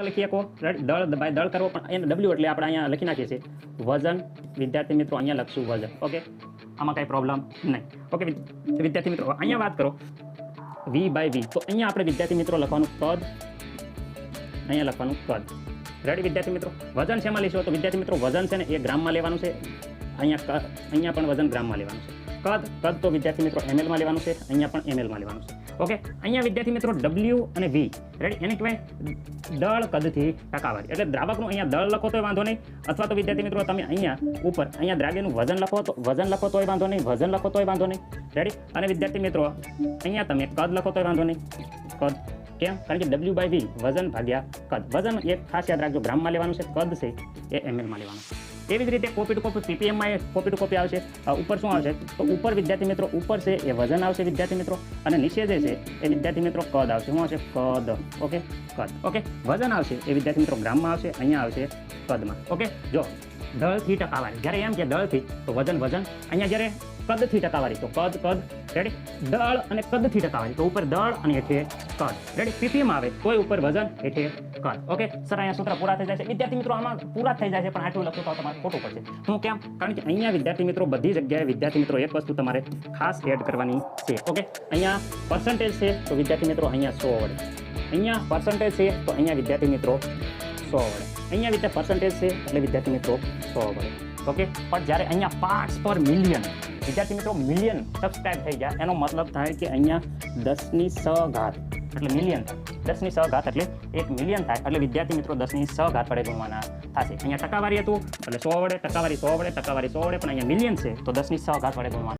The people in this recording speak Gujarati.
લખીએ કો દળ બાય દળ કરવો પણ એને ડબલ્યુ એટલે આપણે અહીંયા લખી નાખીએ છીએ વજન. વિદ્યાર્થી મિત્રો અહીંયા લખશું વજન. ઓકે, આમાં કાંઈ પ્રોબ્લેમ નહીં. ઓકે વિદ્યાર્થી મિત્રો, અહીંયા વાત કરો વી બાય વી, તો અહીંયા આપણે વિદ્યાર્થી મિત્રો લખવાનું કદ, અહીંયા લખવાનું કદ. રેડી વિદ્યાર્થી મિત્રો? વજન શેમાં લઈશું તો વિદ્યાર્થી મિત્રો વજન છે ને એ ગ્રામમાં લેવાનું છે. અહીંયા પણ વજન ગ્રામમાં લેવાનું છે. કદ તો વિદ્યાર્થી મિત્રો ml માં લેવાનું છે. અહીંયા પણ ml માં લેવાનું છે. ઓકે, અહીંયા વિદ્યાર્થી મિત્રો W અને V, રેડી, એને કહેવાય દળ કદથી ટકાવારી. એટલે દ્રાવકનું અહીંયા દળ લખો તોય વાંધો નહીં, અથવા તો વિદ્યાર્થી મિત્રો તમે અહીંયા ઉપર અહીંયા દ્રાવ્યનું વજન લખો તોય વાંધો નહીં, વજન લખો તોય વાંધો નહીં. રેડી. અને વિદ્યાર્થી મિત્રો અહીંયા તમે કદ લખો તોય વાંધો નહીં. કદ કેમ? કારણ કે W બાય V વજન ભાગ્યા કદ. વજન એક ખાસ યાદ રાખજો, ગ્રામમાં લેવાનું છે. કદ છે એ ml માં લેવાનું છે. એવી જ રીતે કોપી ટુ કોપી પીપીએમમાં એ કોપી ટુ કોપી આવશે. ઉપર શું આવશે તો ઉપર વિદ્યાર્થી મિત્રો ઉપર છે એ વજન આવશે વિદ્યાર્થી મિત્રો, અને નીચે જે છે એ વિદ્યાર્થી મિત્રો કદ આવશે. શું આવશે? કદ. ઓકે, કદ. ઓકે, વજન આવશે એ વિદ્યાર્થી મિત્રો ગ્રામમાં આવશે, અહીંયા આવશે કદમાં. ઓકે, જો દળથી ટકાવારી, જ્યારે એમ કે દળથી તો વજન, અહીંયા જ્યારે કદથી ટકાવારી તો કદ. રેડી. દળ અને કદથી ટકાવારી તો ઉપર દળ અને હેઠે કદ. રેડી. પીપીએમ આવે તોય ઉપર વજન, હેઠે કદ. ઓકે સર, અહીંયા સૂત્ર પૂરા થઈ જાય છે વિદ્યાર્થી મિત્રો. આમાં પૂરા થઈ જાય છે પણ આટલું લખવું તો તમારે ખોટું પડશે. હું કેમ? કારણ કે અહીંયા વિદ્યાર્થી મિત્રો બધી જગ્યાએ વિદ્યાર્થી મિત્રો એક વસ્તુ તમારે ખાસ એડ કરવાની છે. ઓકે, અહીંયા પર્સન્ટેજ છે તો વિદ્યાર્થી મિત્રો અહીંયા 100 વડે. અહીંયા પર્સન્ટેજ છે તો અહીંયા વિદ્યાર્થી મિત્રો 100 વડે. અહીંયા પર્સન્ટેજ છે એટલે વિદ્યાર્થી મિત્રો 100 વડે. ઓકે, પણ જ્યારે અહીંયા પાર્ટ્સ પર મિલિયન વિદ્યાર્થી મિત્રો મિલિયન સબસ્ક્રાઇબ થઈ જાય એનો મતલબ થાય કે અહીંયા 10⁻6 એટલે મિલિયન થાય. 10⁻6 એટલે 1 મિલિયન થાય એટલે વિદ્યાર્થી મિત્રો 10⁻6 વડે ગુણવાના થશે. અહીંયા ટકાવારી હતું એટલે 100 વડે, ટકાવારી 100 વડે, ટકાવારી 100 વડે, પણ અહીંયા મિલિયન છે તો 10⁻6 વડે ગુણવાના.